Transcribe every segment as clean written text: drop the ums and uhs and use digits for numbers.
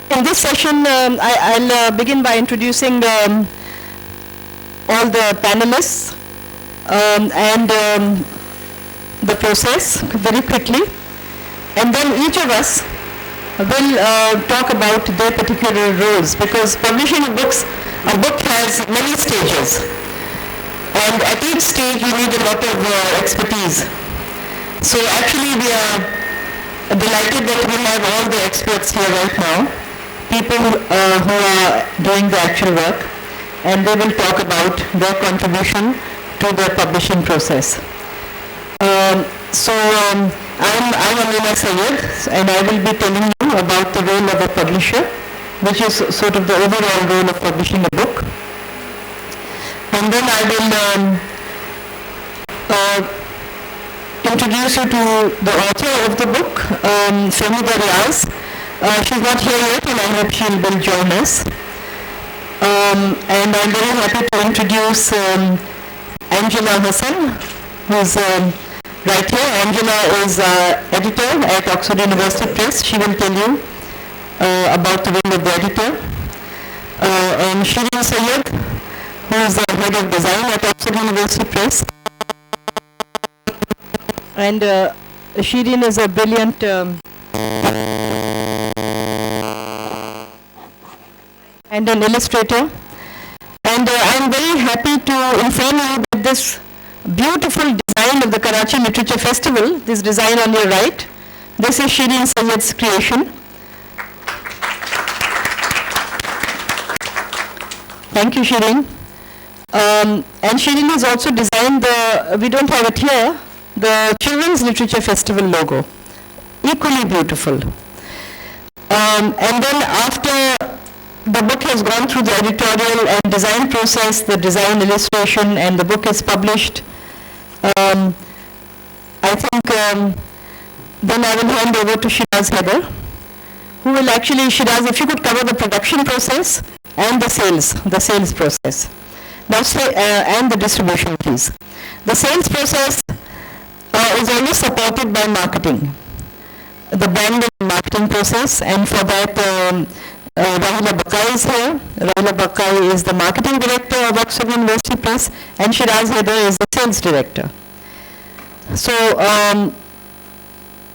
In this session, I'll begin by introducing all the panelists and the process very quickly, and then each of us will talk about their particular roles, because publishing a book has many stages, and at each stage you need a lot of expertise. So actually we are delighted that we have all the experts here right now, people who are doing the actual work, and they will talk about their contribution to the publishing process. I'm Amina Syed, and I will be telling you about the role of a publisher, which is sort of the overall role of publishing a book. And then I will introduce you to the author of the book, Fehmida Riaz. She's not here yet, and I hope she will join us. And I'm very happy to introduce Angela Hassan, who's right here. Angela is editor at Oxford University Press. She will tell you about the role of the editor. And Shireen Syed, who is the head of design at Oxford University Press. And Shireen is a brilliant and an illustrator. And I'm very happy to inform you that this beautiful design of the Karachi Literature Festival, this design on your right, this is Shireen Syed's creation. Thank you, Shireen. And Shireen has also designed the, we don't have it here, the Children's Literature Festival logo. Equally beautiful. And then after the book has gone through the editorial and design process, the design illustration, and the book is published, I think then I will hand over to Shiraz Haider, who will actually, Shiraz, if you could cover the production process and the sales process. Now and the distribution, please. The sales process is always supported by marketing, the brand and marketing process, and for that Rahila Bakai is here. Rahila Bakai is the marketing director of Oxford University Press, and Shiraz Haider is the sales director. So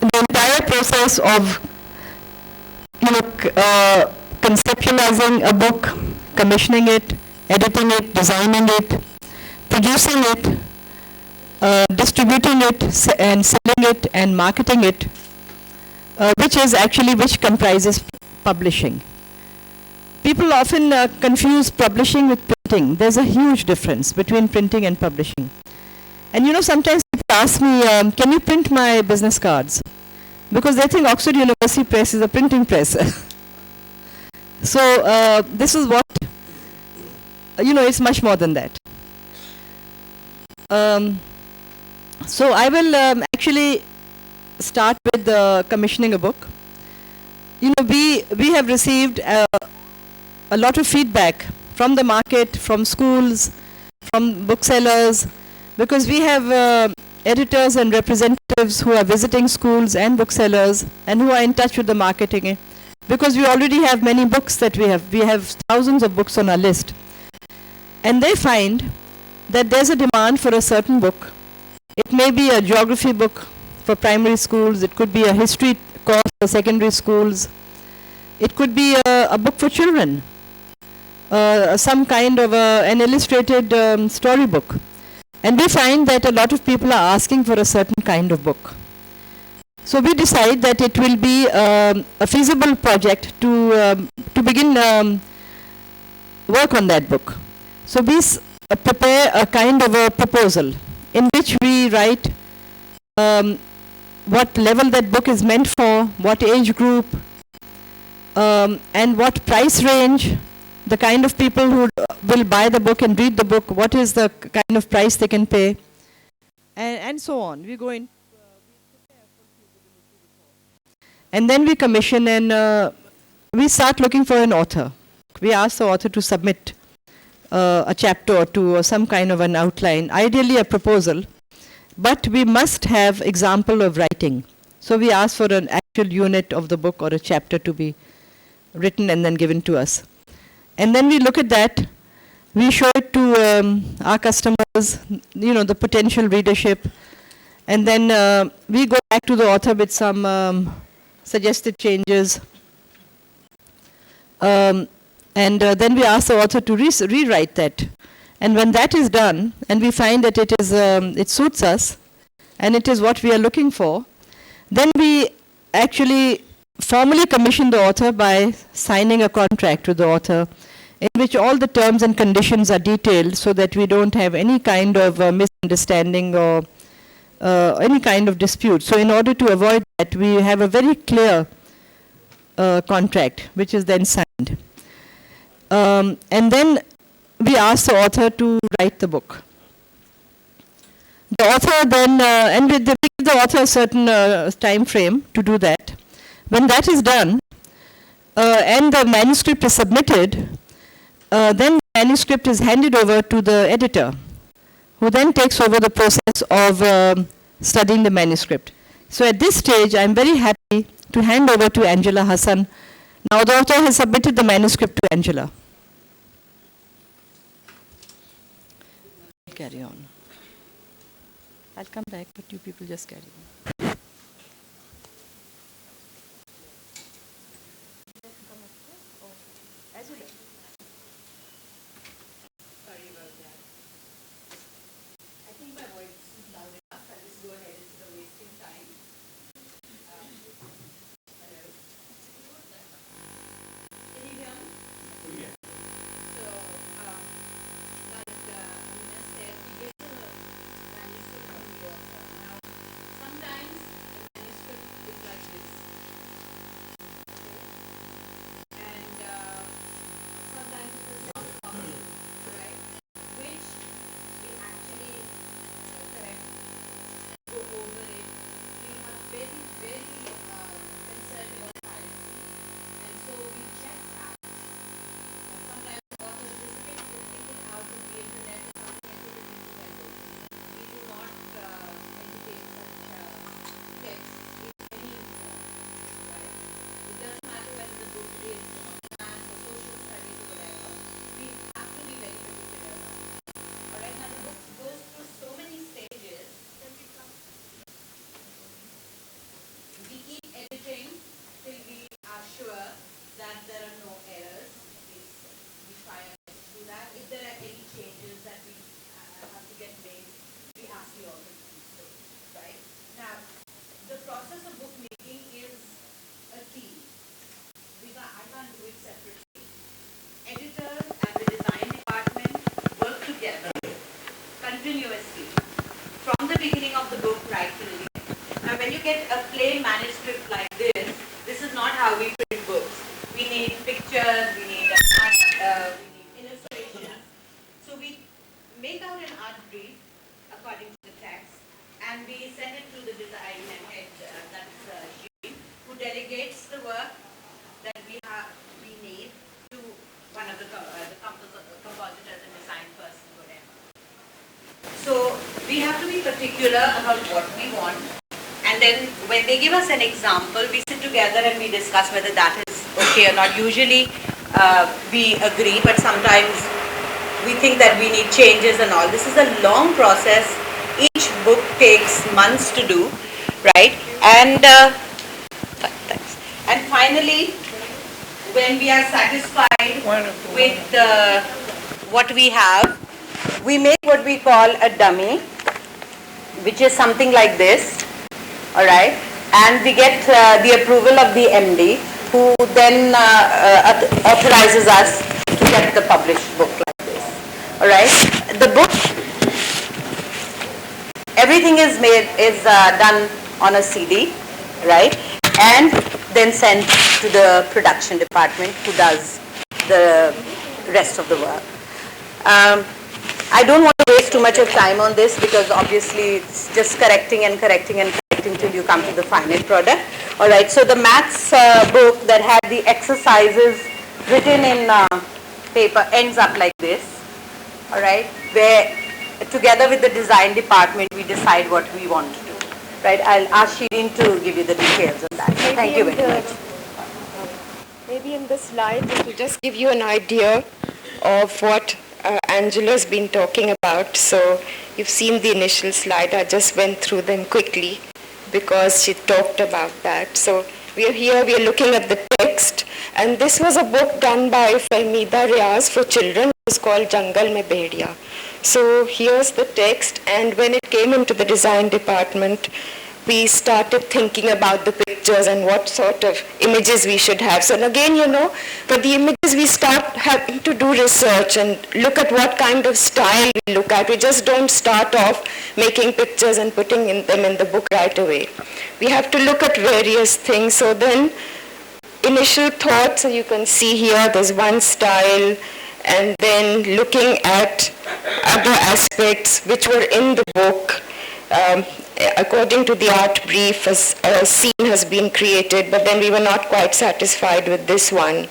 the entire process of conceptualizing a book, commissioning it, editing it, designing it, producing it, distributing it, and selling it, and marketing it, which comprises publishing. People often confuse publishing with printing. There's a huge difference between printing and publishing. And sometimes people ask me, can you print my business cards? Because they think Oxford University Press is a printing press. So this is what, it's much more than that. So I will actually start with commissioning a book. We have received a lot of feedback from the market, from schools, from booksellers, because we have editors and representatives who are visiting schools and booksellers and who are in touch with the marketing, because we already have many books that we have thousands of books on our list. And they find that there's a demand for a certain book. It may be a geography book for primary schools, it could be a history course for secondary schools, it could be a book for children, some kind of an illustrated storybook. And we find that a lot of people are asking for a certain kind of book. So we decide that it will be a feasible project to begin work on that book. So we prepare a kind of a proposal in which we write what level that book is meant for, what age group, and what price range, the kind of people who will buy the book and read the book, what is the kind of price they can pay, and so on. We go in, and then we commission, and we start looking for an author. We ask the author to submit a chapter or two or some kind of an outline, ideally a proposal, but we must have example of writing. So we ask for an actual unit of the book or a chapter to be written and then given to us. And then we look at that, we show it to our customers, the potential readership, and then we go back to the author with some suggested changes. And then we ask the author to rewrite that. And when that is done, and we find that it suits us, and it is what we are looking for, then we actually formally commission the author by signing a contract with the author in which all the terms and conditions are detailed so that we don't have any kind of misunderstanding or any kind of dispute. So in order to avoid that, we have a very clear contract which is then signed. And then we ask the author to write the book. The author then, and we give the author a certain time frame to do that. When that is done, and the manuscript is submitted, then the manuscript is handed over to the editor, who then takes over the process of studying the manuscript. So at this stage, I'm very happy to hand over to Angela Hassan. Now the author has submitted the manuscript to Angela. Carry on. I'll come back, but you people just carry on. Sorry about that. I think my voice is loud enough. I'll just go ahead instead of wasting time. Hello. Can you hear me? Yeah. So, like Amina said, we get the manuscript from the author. Now, sometimes the manuscript is like this. Okay? And sometimes it's a soft copy, right? Which we actually correct, go over it. We are very, very concerned about privacy. And so we check facts. Sometimes authors just pick it out of the internet or something and put it into their book. We do not entertain such texts in any form, right? It doesn't matter whether the book is on maths or social studies or whatever. We have to be very particular about it. Alright, now the book goes through so many stages. We keep editing till we are sure that there are no errors. We try and do that. If there are any changes that we have to get made, we ask the author to do so. Right? Now, the process of book making is a team. I can't do it separately. Editors and the design department work together continuously from the beginning of the book right till the end. Now, when you get a plain manuscript like this is not how we print books. We need pictures, we need art, we need illustrations. So we make out an art brief according to the text, and we send it to the design head, that's Shri, who delegates the work that we need to one of the compositors and design person, whatever. So we have to be particular about what we want, and then when they give us an example, we sit together and we discuss whether that is okay or not. Usually we agree, but sometimes we think that we need changes and all. This is a long process. Each book takes months to do, right? And thanks. And finally, when we are satisfied with what we have, we make what we call a dummy, which is something like this, all right? And we get the approval of the MD, who then authorizes us to get the published book like this, all right? The book, everything is done on a CD, right? And then sent to the production department, who does the rest of the work. I don't want to waste too much of time on this, because obviously it's just correcting and correcting and correcting till you come to the final product. All right, so the maths book that had the exercises written in paper ends up like this. All right, where together with the design department we decide what we want to do. Right, I'll ask Shirin to give you the details on that. Thank you very much. Maybe in this slide, this will just give you an idea of what Angela's been talking about. So you've seen the initial slide. I just went through them quickly because she talked about that. So we are here, we are looking at the text. And this was a book done by Fahmida Riaz for children. It was called Jungle Mein Bhediya. So here's the text. And when it came into the design department, we started thinking about the pictures and what sort of images we should have. So again, for the images we start having to do research and look at what kind of style we look at. We just don't start off making pictures and putting them in the book right away. We have to look at various things. So then initial thoughts, so you can see here there's one style, and then looking at other aspects which were in the book. According to the art brief, a scene has been created, but then we were not quite satisfied with this one.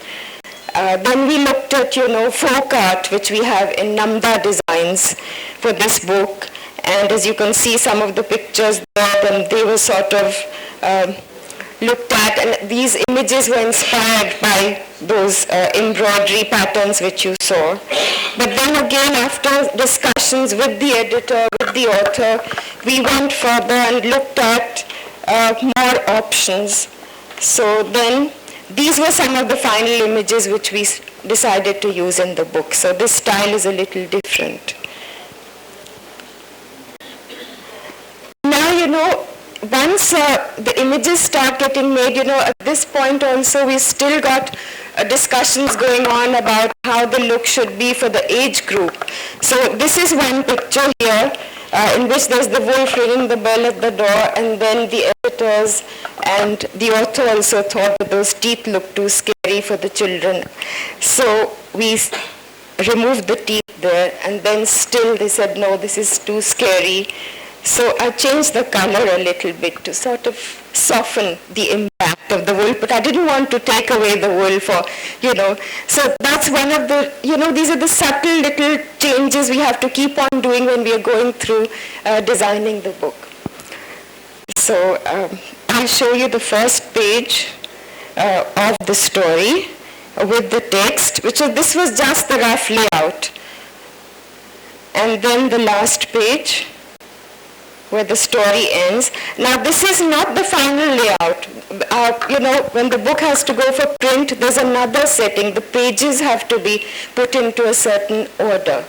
Then we looked at, folk art, which we have in Namda Designs for this book. And as you can see, some of the pictures there, then they were sort of looked at, and these images were inspired by those embroidery patterns which you saw. But then again, after discussions with the editor, with the author, we went further and looked at more options. So then these were some of the final images which we decided to use in the book. So this style is a little different. Now, once the images start getting made, at this point also we still got discussions going on about how the look should be for the age group. So this is one picture here in which there's the wolf ringing the bell at the door, and then the editors and the author also thought that those teeth looked too scary for the children. So we removed the teeth there, and then still they said, no, this is too scary. So I changed the color a little bit to sort of soften the impact of the wolf, but I didn't want to take away the wolf or, So that's one of the, these are the subtle little changes we have to keep on doing when we are going through designing the book. So I'll show you the first page of the story with the text, this was just the rough layout. And then the last page, where the story ends. Now this is not the final layout. When the book has to go for print, there's another setting. The pages have to be put into a certain order.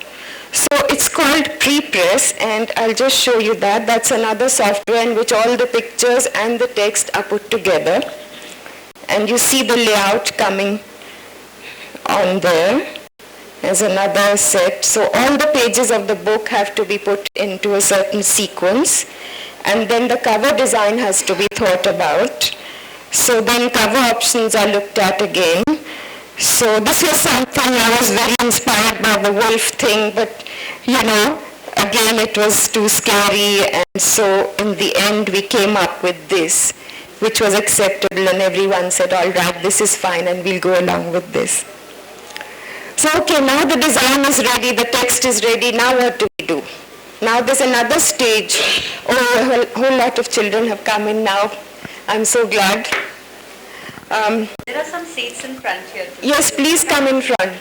So it's called pre-press, and I'll just show you that. That's another software in which all the pictures and the text are put together. And you see the layout coming on there. There's another set. So all the pages of the book have to be put into a certain sequence. And then the cover design has to be thought about. So then cover options are looked at again. So this was something I was very inspired by the wolf thing, but again it was too scary. And so in the end we came up with this, which was acceptable, and everyone said, all right, this is fine, and we'll go along with this. So, okay, now the design is ready, the text is ready, now what do we do? Now there's another stage. Oh, a whole lot of children have come in now. I'm so glad. There are some seats in front here. Yes, please come in front.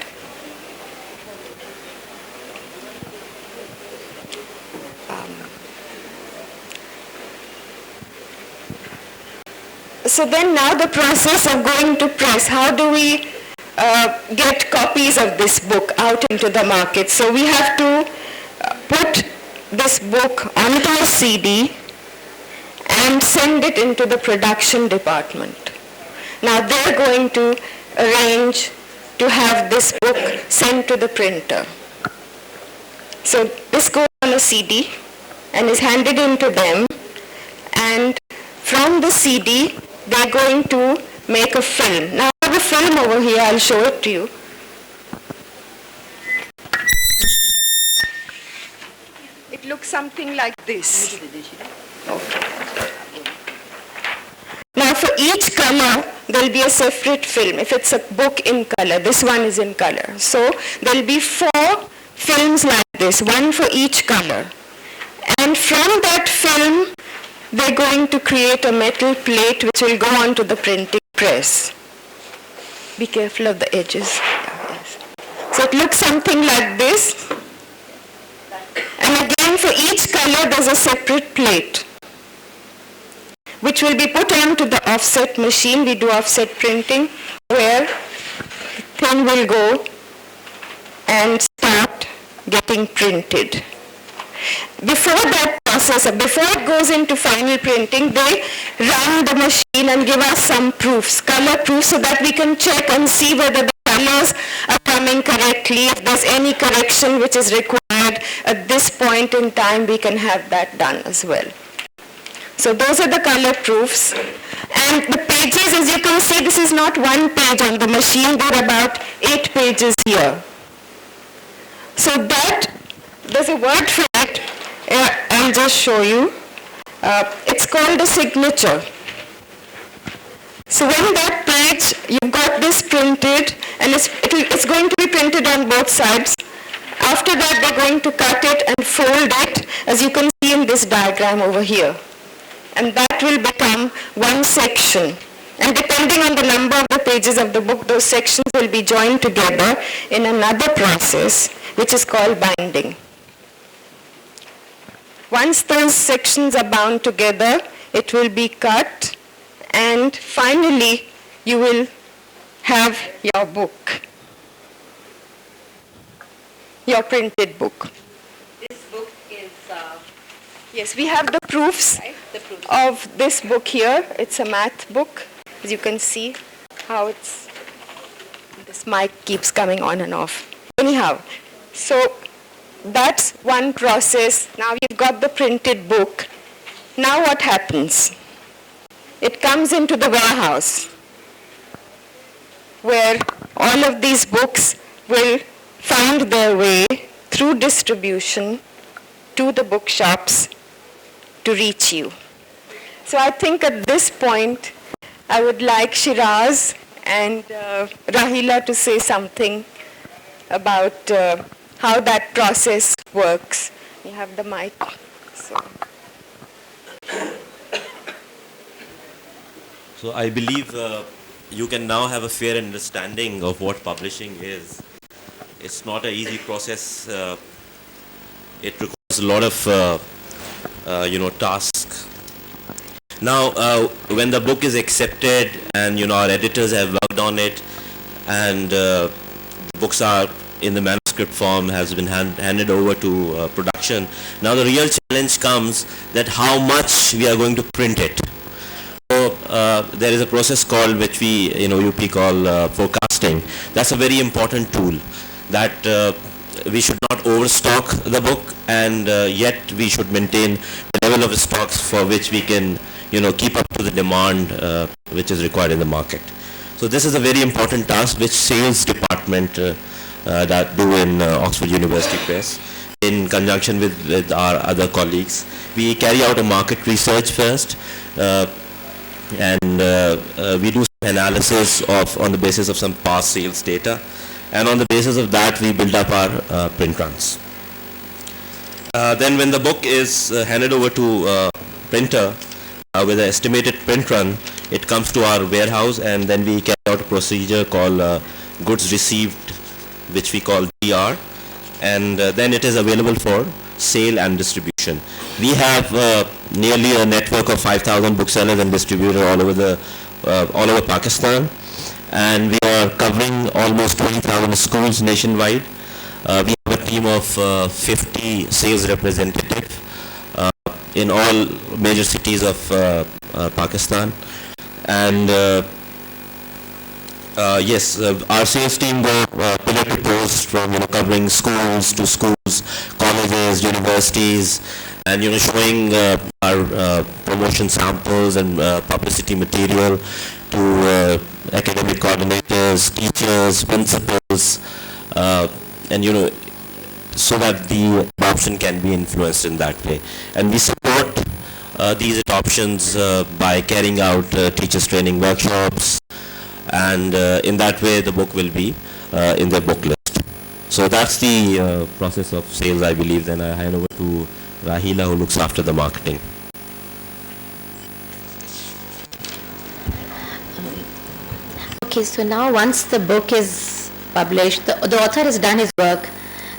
So then now the process of going to press, how do we get copies of this book out into the market? So we have to put this book onto a CD and send it into the production department. Now they're going to arrange to have this book sent to the printer. So this goes on a CD and is handed in to them, and from the CD they're going to make a film. Now I have a film over here, I'll show it to you. It looks something like this. Okay. Now for each color, there will be a separate film. If it's a book in color, this one is in color. So there will be 4 films like this, one for each color. And from that film, they're going to create a metal plate which will go onto the printing press. Be careful of the edges. Yeah, yes. So it looks something like this. And again, for each color, there's a separate plate, which will be put onto the offset machine. We do offset printing, where the thing will go and start getting printed. Before that process, before it goes into final printing, they run the machine and give us some proofs, color proofs, so that we can check and see whether the colors are coming correctly. If there's any correction which is required at this point in time, we can have that done as well. So those are the color proofs. And the pages, as you can see, this is not one page on the machine. There are about 8 pages here. So that, there's a word for it. I'll just show you. It's called a signature. So when that page, you've got this printed, and it's going to be printed on both sides. After that, they're going to cut it and fold it, as you can see in this diagram over here. And that will become one section. And depending on the number of the pages of the book, those sections will be joined together in another process, which is called binding. Once those sections are bound together, it will be cut, and finally you will have your book, your printed book. This book is, Yes, we have the proofs right, the proof. of this book here. It's a math book. As you can see how it's, this mic keeps coming on and off. Anyhow, so that's one process. Now you've got the printed book. Now what happens? It comes into the warehouse, where all of these books will find their way through distribution to the bookshops to reach you. So I think at this point, I would like Shiraz and Rahila to say something about how that process works. You have the mic. So I believe you can now have a fair understanding of what publishing is. It's not an easy process. It requires a lot of tasks. Now, when the book is accepted and our editors have worked on it, and the books are in the manuscript form, has been handed over to production. Now the real challenge comes that how much we are going to print it. So there is a process called, which we UP call forecasting. That's a very important tool, that we should not overstock the book, and yet we should maintain the level of stocks for which we can keep up to the demand which is required in the market. So this is a very important task which sales department that do in Oxford University Press in conjunction with our other colleagues. We carry out a market research first, and we do some analysis on the basis of some past sales data, and on the basis of that we build up our print runs. Then when the book is handed over to printer with an estimated print run, it comes to our warehouse, and then we carry out a procedure called goods received, which we call DR, and then it is available for sale and distribution. We have nearly a network of 5,000 booksellers and distributors all over Pakistan, and we are covering almost 20,000 schools nationwide. We have a team of 50 sales representatives in all major cities of Pakistan, and yes, our sales team go pillar to post, from covering schools to schools, colleges, universities, and showing our promotion samples and publicity material to academic coordinators, teachers, principals, and so that the adoption can be influenced in that way. And we support these adoptions by carrying out teachers training workshops, and in that way the book will be in the book list. So that's the process of sales, I believe. Then I hand over to Rahila, who looks after the marketing. Okay, so now once the book is published, the author has done his work,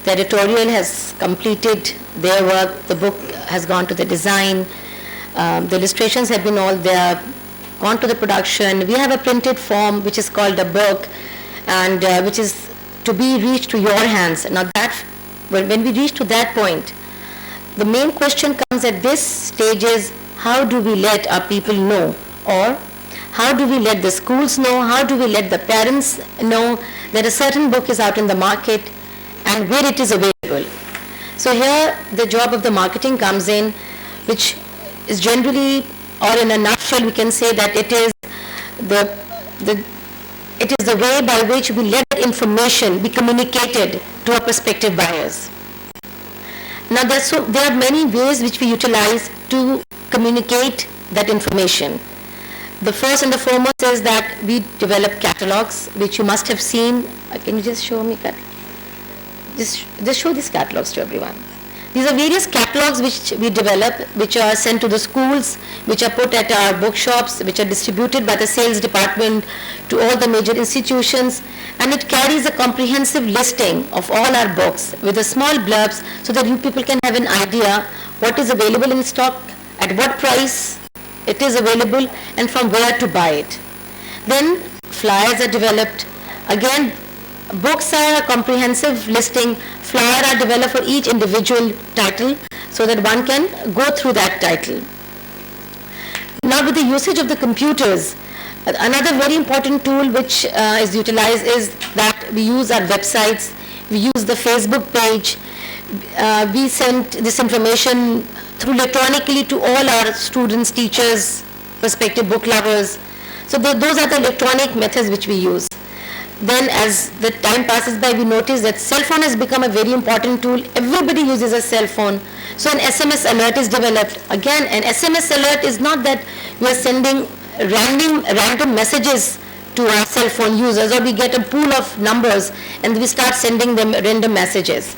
the editorial has completed their work, the book has gone to the design, the illustrations have been all there, gone to the production. We have a printed form which is called a book, and which is to be reached to your hands. Now that, when we reach to that point, the main question comes at this stage is, how do we let our people know, or how do we let the schools know, how do we let the parents know that a certain book is out in the market and where it is available. So here the job of the marketing comes in, which is generally, or in a nutshell we can say that it is the way by which we let that information be communicated to our prospective buyers. Now there are many ways which we utilize to communicate that information. The first and the foremost is that we develop catalogs, which you must have seen. Can you just show me? Just show these catalogs to everyone. These are various catalogs which we develop, which are sent to the schools, which are put at our bookshops, which are distributed by the sales department to all the major institutions, and it carries a comprehensive listing of all our books with the small blurbs so that you people can have an idea what is available in stock, at what price it is available, and from where to buy it. Then flyers are developed. Again, books are a comprehensive listing. Flyers are developed for each individual title so that one can go through that title. Now with the usage of the computers, another very important tool which is utilized is that we use our websites, we use the Facebook page, we send this information through electronically to all our students, teachers, prospective book lovers. So those are the electronic methods which we use. Then as the time passes by, we notice that cell phone has become a very important tool. Everybody uses a cell phone. So an SMS alert is developed. Again, an SMS alert is not that we are sending random messages to our cell phone users, or we get a pool of numbers and we start sending them random messages.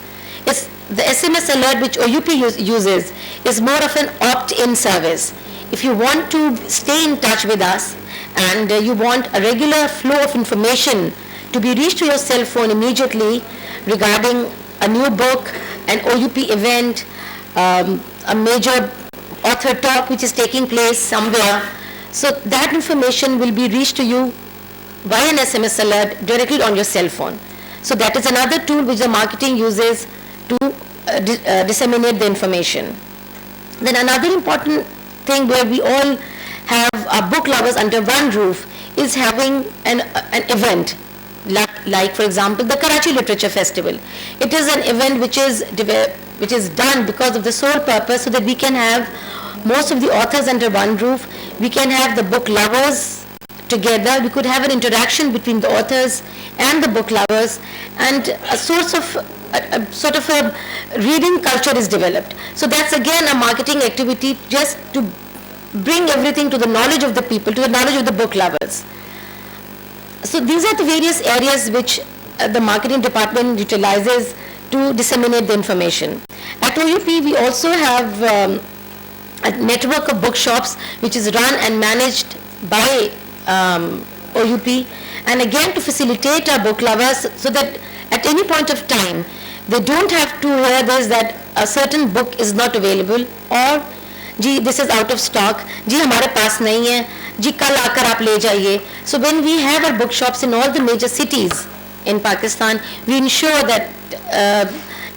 It's the SMS alert which OUP uses is more of an opt-in service. If you want to stay in touch with us and you want a regular flow of information to be reached to your cell phone immediately regarding a new book, an OUP event, a major author talk which is taking place somewhere, so that information will be reached to you via an SMS alert directly on your cell phone. So that is another tool which the marketing uses to disseminate the information. Then another important thing where we all have our book lovers under one roof is having an event, like for example the Karachi Literature Festival. It is an event which is done because of the sole purpose so that we can have most of the authors under one roof. We can have the book lovers together. We could have an interaction between the authors and the book lovers, and a sort of a reading culture is developed. So that's again a marketing activity just to bring everything to the knowledge of the people, to the knowledge of the book lovers. So these are the various areas which the marketing department utilizes to disseminate the information. At OUP we also have a network of bookshops which is run and managed by OUP, and again to facilitate our book lovers so that at any point of time they don't have to hear this that a certain book is not available, or ji this is out of stock, जी हमारे पास नहीं है, जी कल आकर आप ले जाइए. So when we have our bookshops in all the major cities in Pakistan, we ensure that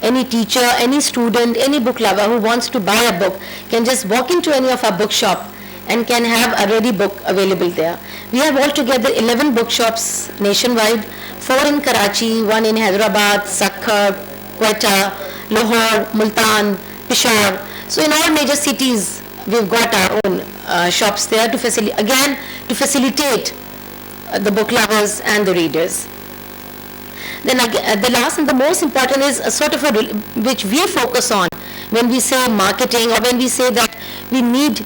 any teacher, any student, any book lover who wants to buy a book can just walk into any of our bookshop and can have a ready book available there. We have altogether 11 bookshops nationwide, 4 in Karachi, 1 in Hyderabad, Sakkar, Quetta, Lahore, Multan, Peshawar. So in all major cities we've got our own shops there to facilitate the book lovers and the readers. Then the last and the most important is a sort of which we focus on when we say marketing, or when we say that we need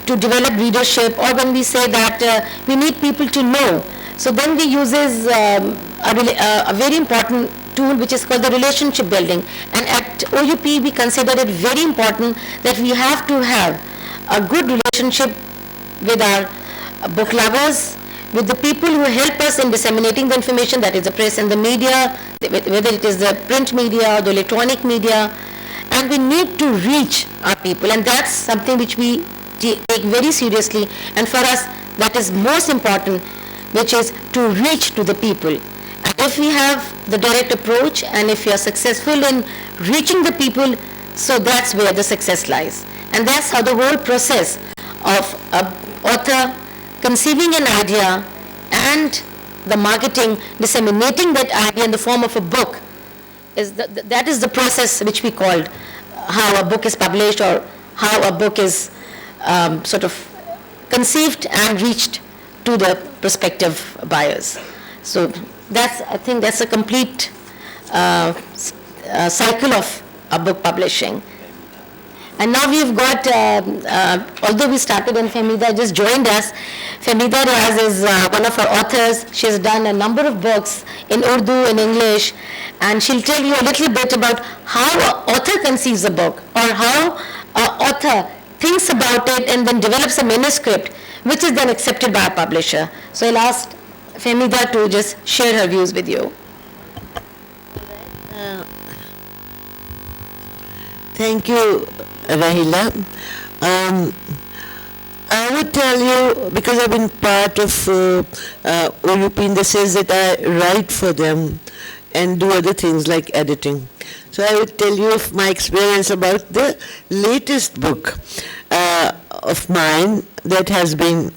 to develop readership, or when we say that we need people to know. So then we uses a very important tool which is called the relationship building, and at OUP we consider it very important that we have to have a good relationship with our book lovers, with the people who help us in disseminating the information, that is the press and the media, whether it is the print media or the electronic media, and we need to reach our people, and that's something which we take very seriously, and for us that is most important, which is to reach to the people. And if we have the direct approach and if we are successful in reaching the people, so that's where the success lies. And that's how the whole process of an author conceiving an idea and the marketing, disseminating that idea in the form of a book, that is the process which we called how a book is published or how a book is sort of conceived and reached to the prospective buyers. So I think that's a complete cycle of a book publishing. And now we've got, although we started and Fehmida just joined us, Fehmida Riaz is one of our authors. She has done a number of books in Urdu, in English, and she'll tell you a little bit about how an author conceives a book or how an author thinks about it and then develops a manuscript which is then accepted by a publisher. So I'll ask Fehmida to just share her views with you. Thank you, Rahila. I would tell you, because I've been part of OUP in the sense that I write for them and do other things like editing. So I would tell you of my experience about the latest book of mine that has been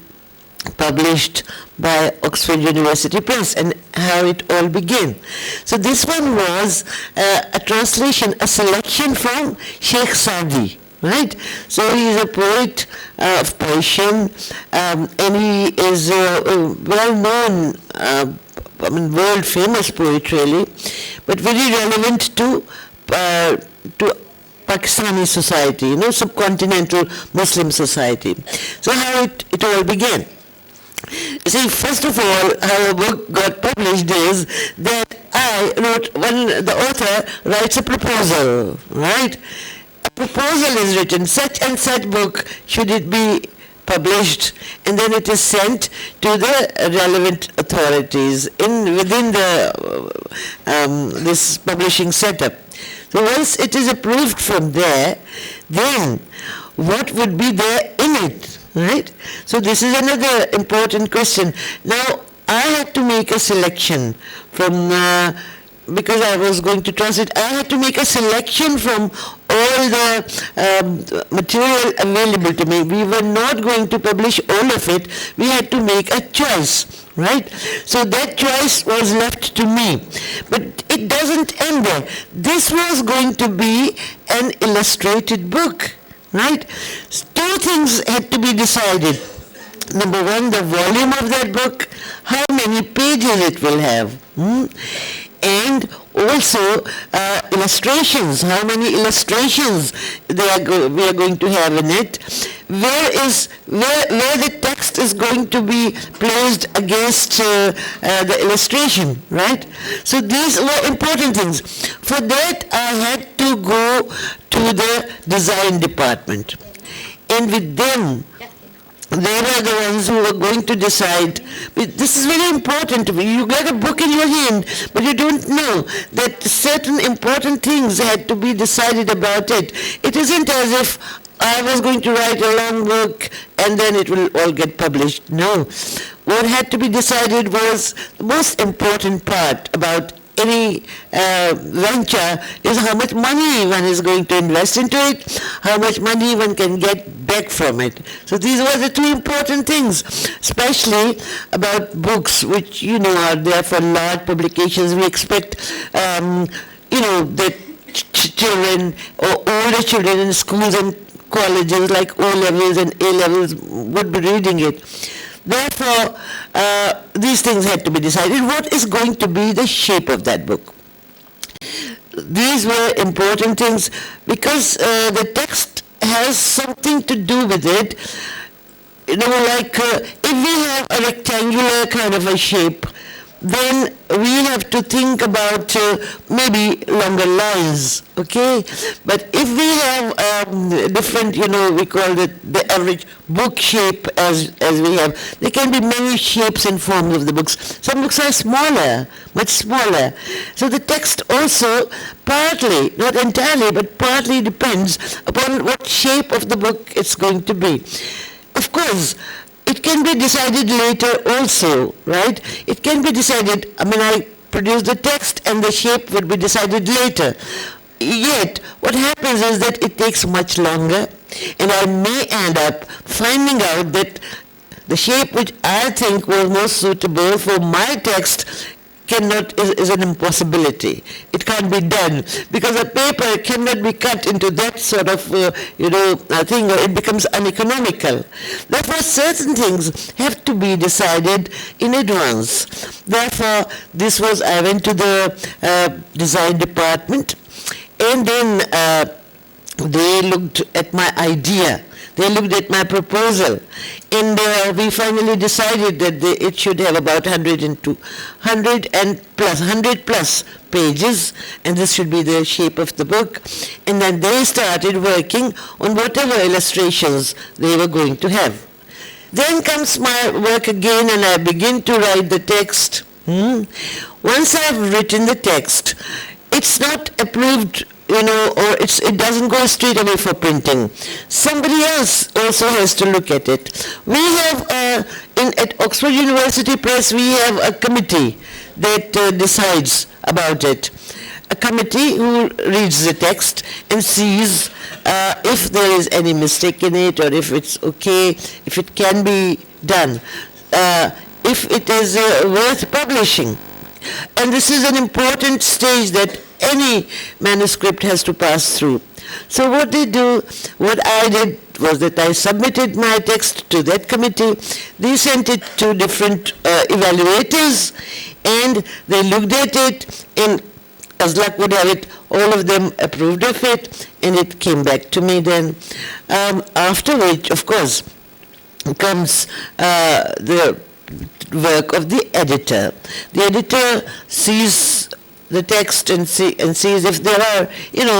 published by Oxford University Press and how it all began. So this one was a translation, a selection from Sheikh Saadi, right? So he is a poet of Persian, and he is well-known, world famous poet really, but very relevant to Pakistani society, subcontinental Muslim society. So how it all began. See, first of all, how a book got published is that the author writes a proposal, right? A proposal is written, such and such book should it be published, and then it is sent to the relevant authorities within the this publishing setup. So once it is approved from there, then what would be there in it, right? So this is another important question. Now, I had to make a selection from, because I was going to translate, I had to make a selection from all the material available to me. We were not going to publish all of it. We had to make a choice, right? So that choice was left to me. But it doesn't end there. This was going to be an illustrated book, right? Two things had to be decided. Number one, the volume of that book, how many pages it will have. And also illustrations, how many illustrations we are going to have in it, where the text is going to be placed against the illustration, right? So these were important things. For that I had to go to the design department, and with them they were the ones who were going to decide. This is very important. You get a book in your hand, but you don't know that certain important things had to be decided about it. It isn't as if I was going to write a long book and then it will all get published. No. What had to be decided was the most important part about any venture is how much money one is going to invest into it, how much money one can get back from it. So these were the two important things, especially about books, which are there for large publications. We expect that children or older children in schools and colleges like O-levels and A-levels would be reading it. Therefore, these things had to be decided. What is going to be the shape of that book? These were important things because the text has something to do with it. Like if we have a rectangular kind of a shape, then we have to think about maybe longer lines, okay? But if we have different, we call it the average book shape as we have, there can be many shapes and forms of the books. Some books are smaller, much smaller. So the text also partly, not entirely, but partly depends upon what shape of the book it's going to be. Of course, it can be decided later also, right? It can be decided, I produce the text and the shape will be decided later. Yet, what happens is that it takes much longer, and I may end up finding out that the shape which I think was most suitable for my text is an impossibility. It can't be done because a paper cannot be cut into that sort of thing, or it becomes uneconomical. Therefore, certain things have to be decided in advance. Therefore, I went to the design department, and then they looked at my idea. They looked at my proposal, and we finally decided that it should have about 100 plus pages, and this should be the shape of the book. And then they started working on whatever illustrations they were going to have. Then comes my work again, and I begin to write the text. Once I've written the text, it's not approved, or it doesn't go straight away for printing. Somebody else also has to look at it. We have, at Oxford University Press, we have a committee that decides about it. A committee who reads the text and sees if there is any mistake in it, or if it's okay, if it can be done, if it is worth publishing. And this is an important stage that any manuscript has to pass through. So what I did was that I submitted my text to that committee. They sent it to different evaluators, and they looked at it, and as luck would have it, all of them approved of it, and it came back to me then. After which, of course, comes the work of the editor. The editor sees the text and sees if there are,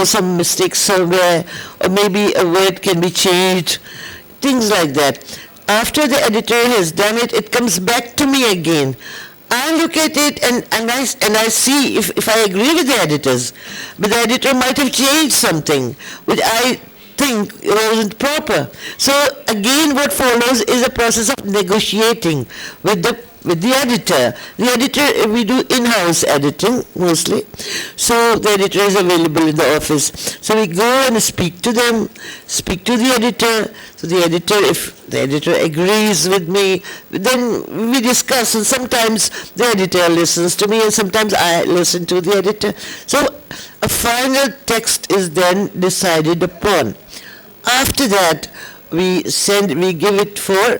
some mistakes somewhere, or maybe a word can be changed, things like that. After the editor has done it, it comes back to me again. I look at it and I see if I agree with the editors, but the editor might have changed something which I think wasn't proper. So again, what follows is a process of negotiating with the editor. The editor, we do in-house editing mostly, so the editor is available in the office. So we go and speak to them, speak to the editor. So the editor, if the editor agrees with me, then we discuss, and sometimes the editor listens to me, and sometimes I listen to the editor. So a final text is then decided upon. After that, we give it for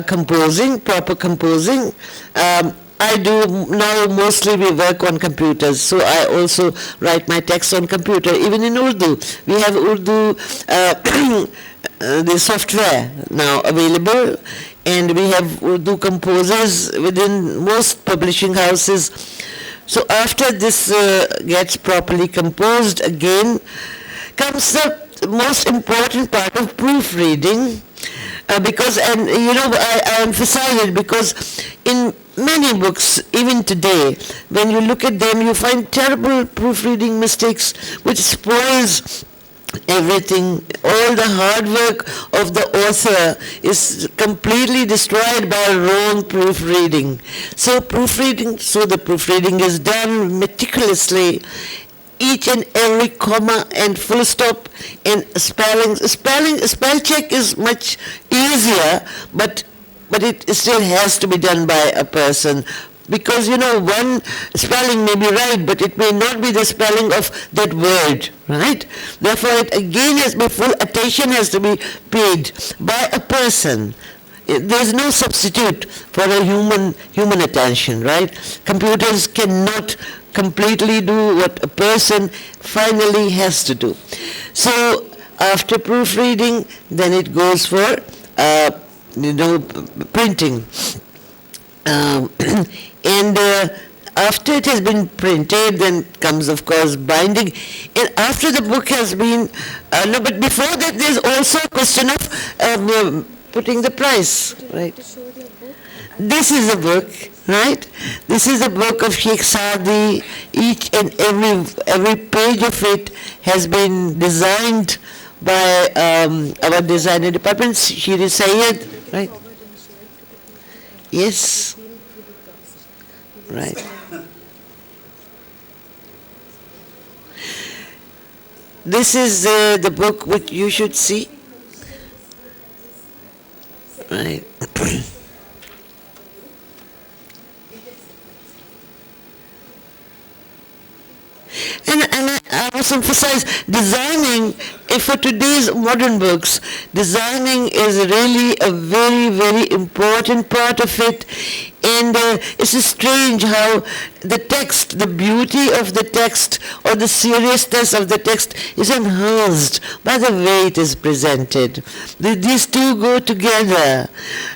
composing, proper composing. I do now mostly we work on computers, so I also write my text on computer, even in Urdu. We have Urdu, the software now available, and we have Urdu composers within most publishing houses. So after this gets properly composed, again comes the most important part of proofreading, because, and I emphasize it because in many books, even today, when you look at them, you find terrible proofreading mistakes which spoils everything. All the hard work of the author is completely destroyed by wrong proofreading. So the proofreading is done meticulously. Each and every comma and full stop and spell check is much easier, but it still has to be done by a person, because one spelling may be right, but it may not be the spelling of that word, right? Therefore, full attention has to be paid by a person. There's no substitute for a human attention, right? Computers cannot completely do what a person finally has to do. So after proofreading, then it goes for printing. And after it has been printed, then comes, of course, binding. And after the book has been, no, but before that, there's also a question of putting the price, right? This is a book, right? This is a book of Sheikh Saadi. Each and every page of it has been designed by our designer department, Shiri Sayed, right? Yes. Right. This is the book which you should see. Right. And I must emphasize, designing, for today's modern books, designing is really a very, very important part of it. And it's strange how the text, the beauty of the text or the seriousness of the text is enhanced by the way it is presented. These two go together.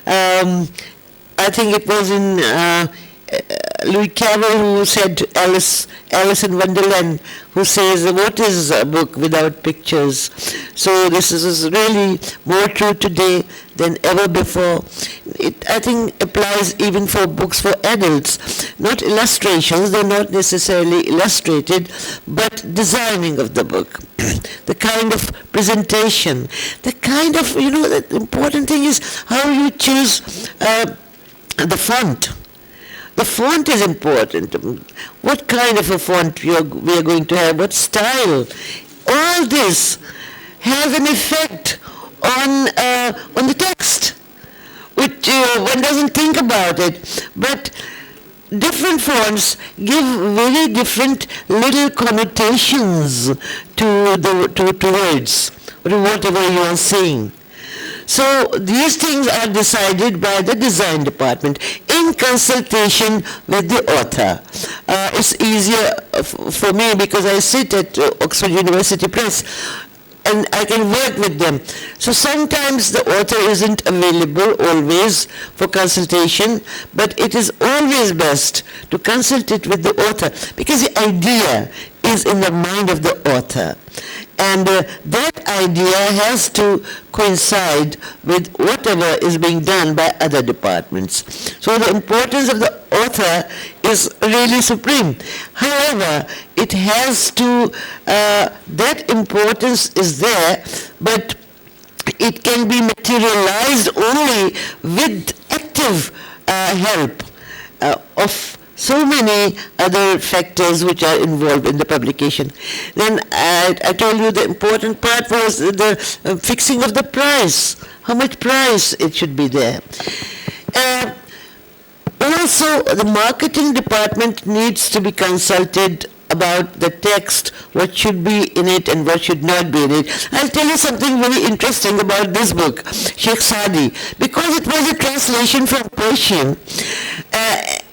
I think it was in Louis Carroll who said, Alice in Wonderland, who says, what is a book without pictures? So this is really more true today than ever before. It, I think, applies even for books for adults. Not illustrations, they're not necessarily illustrated, but designing of the book. The kind of presentation, the kind of, the important thing is how you choose the font. The font is important. What kind of a font we are going to have, what style. All this has an effect on the text, which one doesn't think about it. But different fonts give very different little connotations to words, to whatever you are saying. So these things are decided by the design department in consultation with the author. It's easier for me because I sit at Oxford University Press and I can work with them. So sometimes the author isn't available always for consultation, but it is always best to consult it with the author because the idea is in the mind of the author. And that idea has to coincide with whatever is being done by other departments. So the importance of the author is really supreme. However, it has to, that importance is there, but it can be materialized only with active help of so many other factors which are involved in the publication. Then I told you the important part was the fixing of the price, how much price it should be there. Also, the marketing department needs to be consulted about the text, what should be in it and what should not be in it. I'll tell you something very interesting about this book, Sheikh Saadi. Because it was a translation from Persian,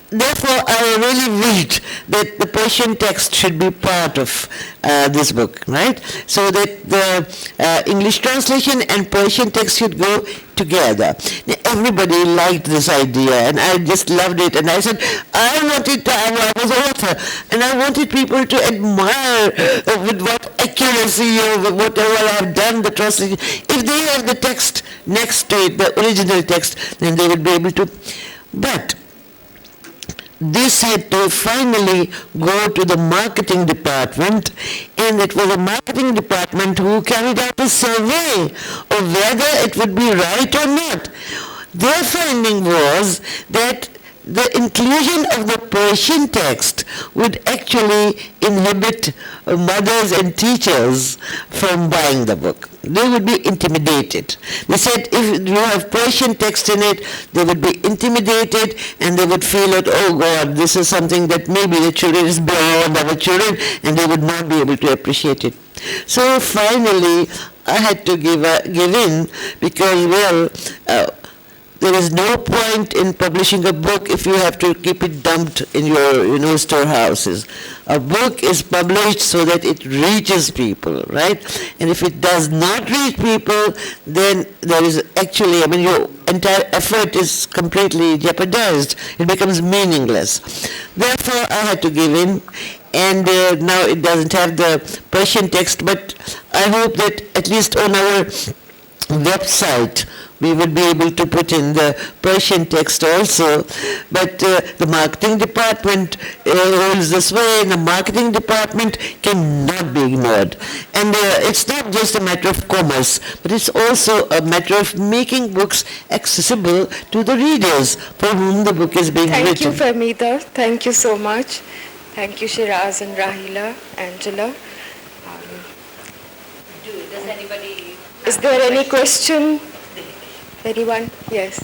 therefore, I really wished that the Persian text should be part of this book, right? So that the English translation and Persian text should go together. Everybody liked this idea, and I just loved it. And I said, I was author, and I wanted people to admire with what accuracy or whatever I've done the translation. If they have the text next to it, the original text, then they would be able to. But this had to finally go to the marketing department, and it was the marketing department who carried out a survey of whether it would be right or not. Their finding was that the inclusion of the Persian text would actually inhibit mothers and teachers from buying the book. They would be intimidated. They said if you have Persian text in it, they would be intimidated and they would feel that, oh God, this is something that maybe the children is beyond our children, and they would not be able to appreciate it. So finally, I had to give in because, there is no point in publishing a book if you have to keep it dumped in your, storehouses. A book is published so that it reaches people, right? And if it does not reach people, then there is actually, your entire effort is completely jeopardized. It becomes meaningless. Therefore, I had to give in, and now it doesn't have the Persian text, but I hope that at least on our website we would be able to put in the Persian text also. But the marketing department holds the sway, and the marketing department cannot be ignored. And it's not just a matter of commerce, but it's also a matter of making books accessible to the readers for whom the book is being Thank you, written. Fahmida. Thank you so much. Thank you, Shiraz and Rahila, Angela. Does anybody? Is there any question? Anyone? Yes.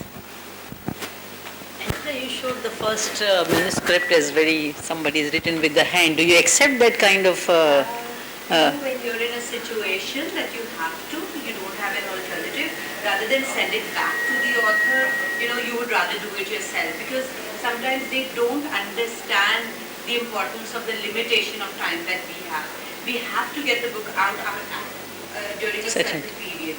Angela, you showed the first manuscript as somebody is written with the hand. Do you accept that kind of... When you're in a situation that you have to, you don't have an alternative, rather than send it back to the author, you would rather do it yourself, because sometimes they don't understand the importance of the limitation of time that we have. We have to get the book out during a certain period,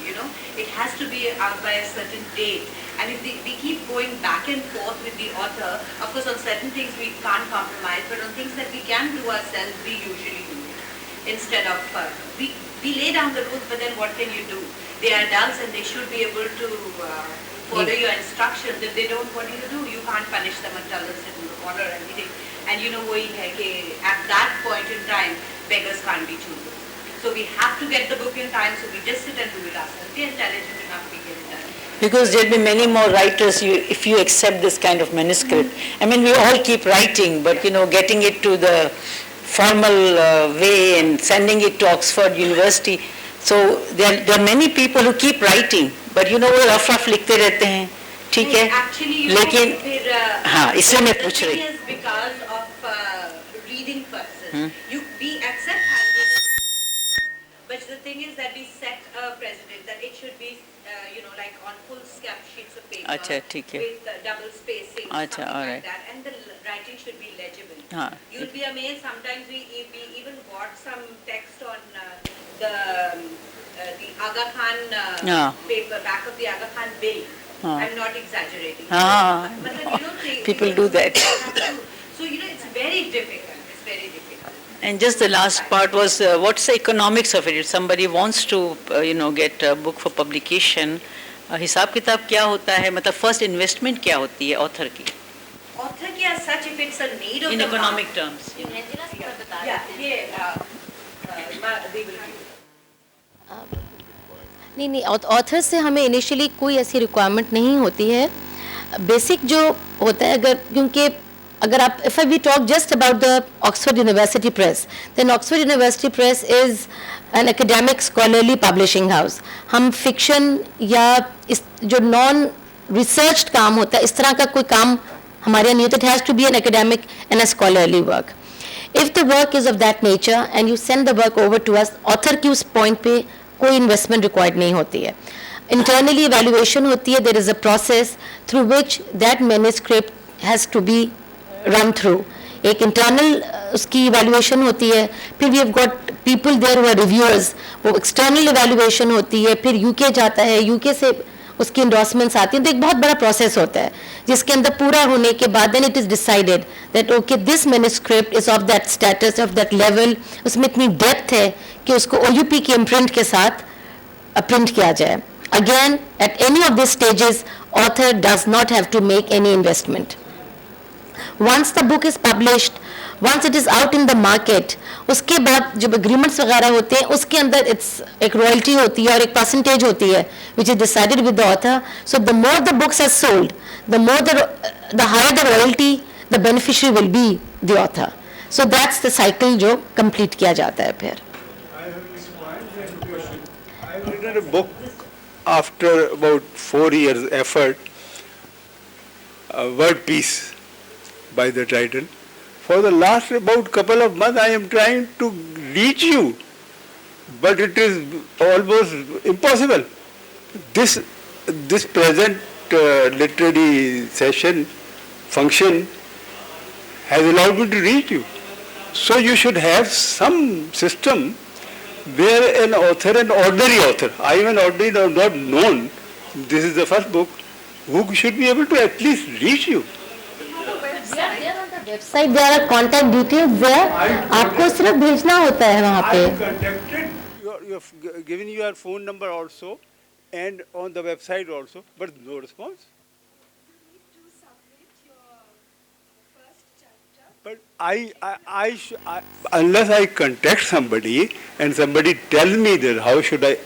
It has to be out by a certain date. And if we keep going back and forth with the author, of course on certain things we can't compromise, but on things that we can do ourselves, we usually do it. Instead of, we lay down the book, but then what can you do? They are adults and they should be able to follow your instructions. If they don't, what do? You can't punish them and tell them to order or anything. And at that point in time, beggars can't be choosers. So we have to get the book in time, so we just sit and do it ourselves. We're intelligent enough to get it done. Because there'll be many more writers if you accept this kind of manuscript. We all keep writing, but getting it to the formal way and sending it to Oxford University. So there are many people who keep writing, but वो rough लिखते रहते हैं, ठीक है? Actually, लेकिन हाँ, इसलिए मैं पूछ the रही. thing is because of reading person. We accept handwritten, but the thing is that we set a precedent that it should be, like on full scap sheets of paper अच्छा, ठीक है. with double spacing, अच्छा, something all like right. that, and the writing should be legible. हाँ, You'll be amazed. Sometimes we even bought some text on the Aga Khan paper, back of the Aga Khan bill. I'm not exaggerating. But people do that. So it's very difficult. It's very difficult. And just the last part was, what's the economics of it? If somebody wants to, get a book for publication, हिसाब किताब क्या होता है? मतलब first investment क्या होती है author की? Author की as such, if it's a need of In the economic market- terms. they will give. नहीं ऑथर से हमें इनिशियली कोई ऐसी रिक्वायरमेंट नहीं होती है. बेसिक जो होता है, क्योंकि अगर आप if we talk just about the Oxford University Press, then Oxford University Press is an academic scholarly publishing house. हम फिक्शन या इस जो नॉन रिसर्च काम होता है, इस तरह का कोई काम हमारे यहाँ नहीं होता. It has to be an academic and a scholarly work. If the work is of that nature and you send the work over to us, author की उस पॉइंट पे कोई इन्वेस्टमेंट रिक्वायर्ड नहीं होती है. इंटरनली एवेल्युएशन होती है. There is a process through which that manuscript has to be run through. एक इंटरनल उसकी इवेल्युएशन होती है, फिर we have got people there who are reviewers, वो एक्सटर्नल इवेल्युएशन होती है, फिर यूके जाता है, यूके से उसकी इंडोर्समेंट्स आती हैं. तो एक बहुत बड़ा प्रोसेस होता है जिसके अंदर पूरा होने के बाद then it is decided that okay this manuscript is of that status, of that level, उसमें इतनी डेप्थ है कि उसको OUP के इम्प्रिंट के साथ प्रिंट किया जाए. Again at any of this stages author does not have to make any investment. Once the book is published, once it is out in the market, उसके बाद जब एग्रीमेंट्स वगैरह होते हैं उसके अंदर इट्स एक रॉयल्टी होती है और एक परसेंटेज होती है which is decided with the author. So the more the books are sold, the more the higher the royalty, the beneficiary will be the author. So that's the cycle जो complete किया जाता है. फिर I've written a book after about 4 years effort, Word Peace by the title. For the last about couple of months I am trying to reach you, but it is almost impossible. This present literary session, function, has allowed me to reach you. So you should have some system where an author, an ordinary author, I am an ordinary, not known, this is the first book, who should be able to at least reach you. Website there are contact details there आपको सिर्फ भेजना होता है वहाँ I पे have contacted, you have given your phone number also and on the website also, but no response. But unless I contact somebody and somebody tells me that how should I,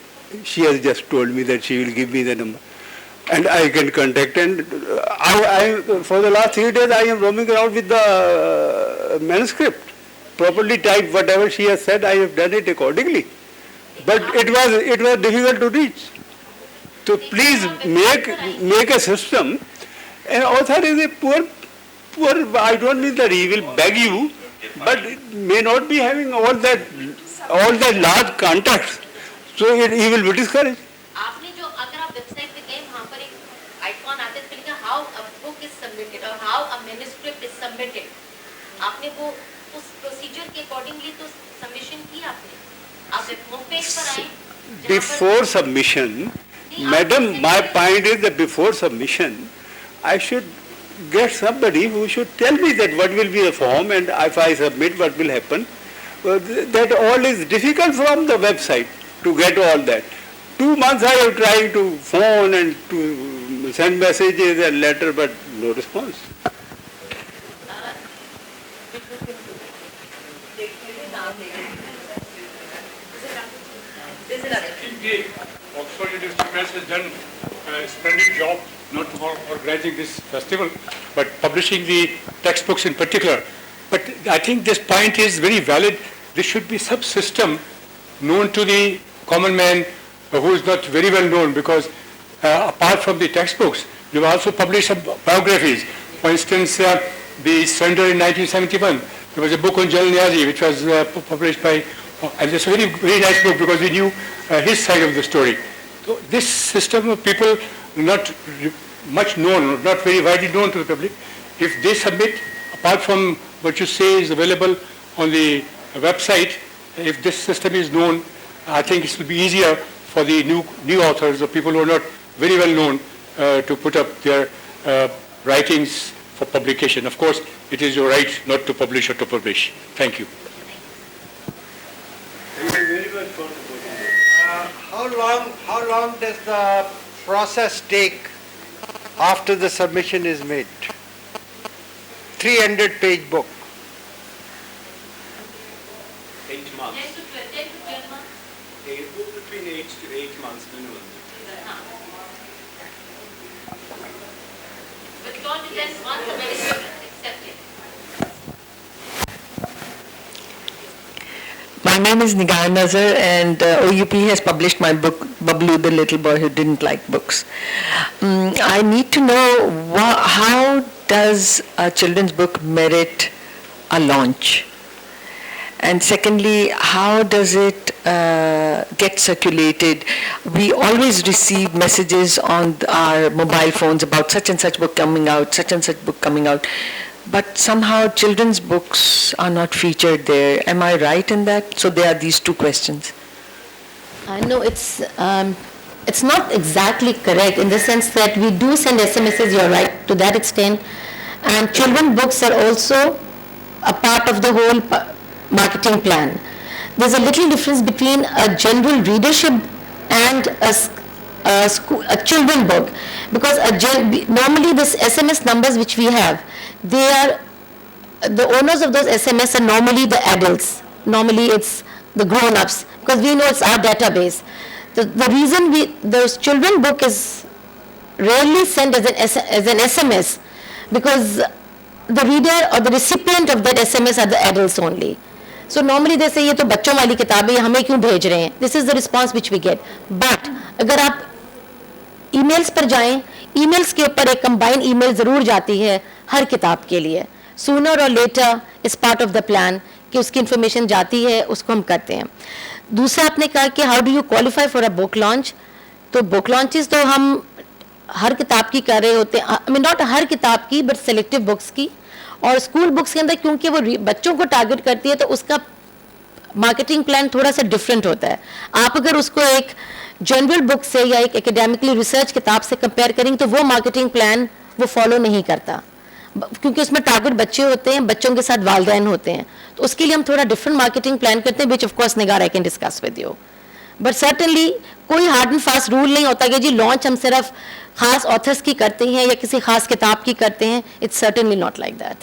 she has just told me that she will give me the number. And I can contact, and for the last 3 days I am roaming around with the manuscript, properly typed, whatever she has said, I have done it accordingly. But it was difficult to reach. So please make a system. An author is a poor, I don't mean that he will beg you, but may not be having all that large contacts. So he will be discouraged. आपने जो अगर आप website पे गए वहाँ पर एक icon आता है इसमें लिखा how a book is submitted और how a manuscript is submitted आपने वो उस प्रोसीजर के अकॉर्डिंगली तो सबमिशन की आपने आप होम पेज पर आए Before submission, madam, my point is that before submission, I should get somebody who should tell me that what will be the form and if I submit what will happen. That all is difficult from the website to get all that. 2 months I have tried to phone and to send messages and letter, but no response. Oxford University Press has done a splendid job, not for organizing this festival, but publishing the textbooks in particular. But I think this point is very valid. There should be some system known to the common man who is not very well known, because apart from the textbooks, you also published some biographies. For instance, the surrender in 1971. There was a book on Jalal Niazi which was published by, and it's a very, very nice book because we knew his side of the story. So this system of people not much known, not very widely known to the public, if they submit, apart from what you say is available on the website, if this system is known, I think it will be easier for the new authors or people who are not very well known to put up their writings for publication. Of course, it is your right not to publish or to publish. Thank you. Thank you very much for How long does the process take after the submission is made? 300-page book. 8 months. 10 to 12 months. Between 8 to 8 months minimum. But it all depends once the manuscript is accepted. My name is Nigar Nazar, and OUP has published my book, Bablu, the Little Boy Who Didn't Like Books. I need to know how does a children's book merit a launch? And secondly, how does it get circulated? We always receive messages on our mobile phones about such and such book coming out, such and such book coming out. But somehow children's books are not featured there. Am I right in that? So there are these two questions. No, it's not exactly correct in the sense that we do send SMSs, you're right, to that extent. And children's books are also a part of the whole marketing plan. There's a little difference between a general readership and a children book, because normally this SMS numbers which we have, they are, the owners of those SMS are normally the adults. Normally it's the grown-ups, because we know it's our database. The reason the children book is rarely sent as an SMS, because the reader or the recipient of that SMS are the adults only. So normally they say, ये तो बच्चों वाली किताबें हमें क्यों भेज रहे हैं? This is the response which we get. But अगर आप emails पर जाएं, emails के ऊपर एक combined email ज़रूर जाती है हर किताब के लिए. Sooner or later is part of the plan कि उसकी information जाती है, उसको हम करते हैं. दूसरा आपने कहा कि how do you qualify for a book launch? तो book launches तो हम हर किताब की कर रहे होते हैं, आई मीन नॉट हर किताब की बट सेलेक्टिव बुक्स की, और स्कूल बुक्स के अंदर क्योंकि वो बच्चों को टारगेट करती है तो उसका मार्केटिंग प्लान थोड़ा सा डिफरेंट होता है. आप अगर उसको एक जनरल बुक से या एक एकेडमिकली रिसर्च किताब से कंपेयर करेंगे तो वो मार्केटिंग प्लान वो फॉलो नहीं करता, क्योंकि उसमें टारगेट बच्चे होते हैं, बच्चों के साथ वालिदैन होते हैं, तो उसके लिए हम थोड़ा डिफरेंट मार्केटिंग प्लान करते हैं, which of course Nigar I can discuss with you. But certainly कोई हार्ड एंड फास्ट रूल नहीं होता कि जी लॉन्च हम सिर्फ खास ऑथर्स की करते हैं या किसी खास किताब की करते हैं. It's certainly not like that.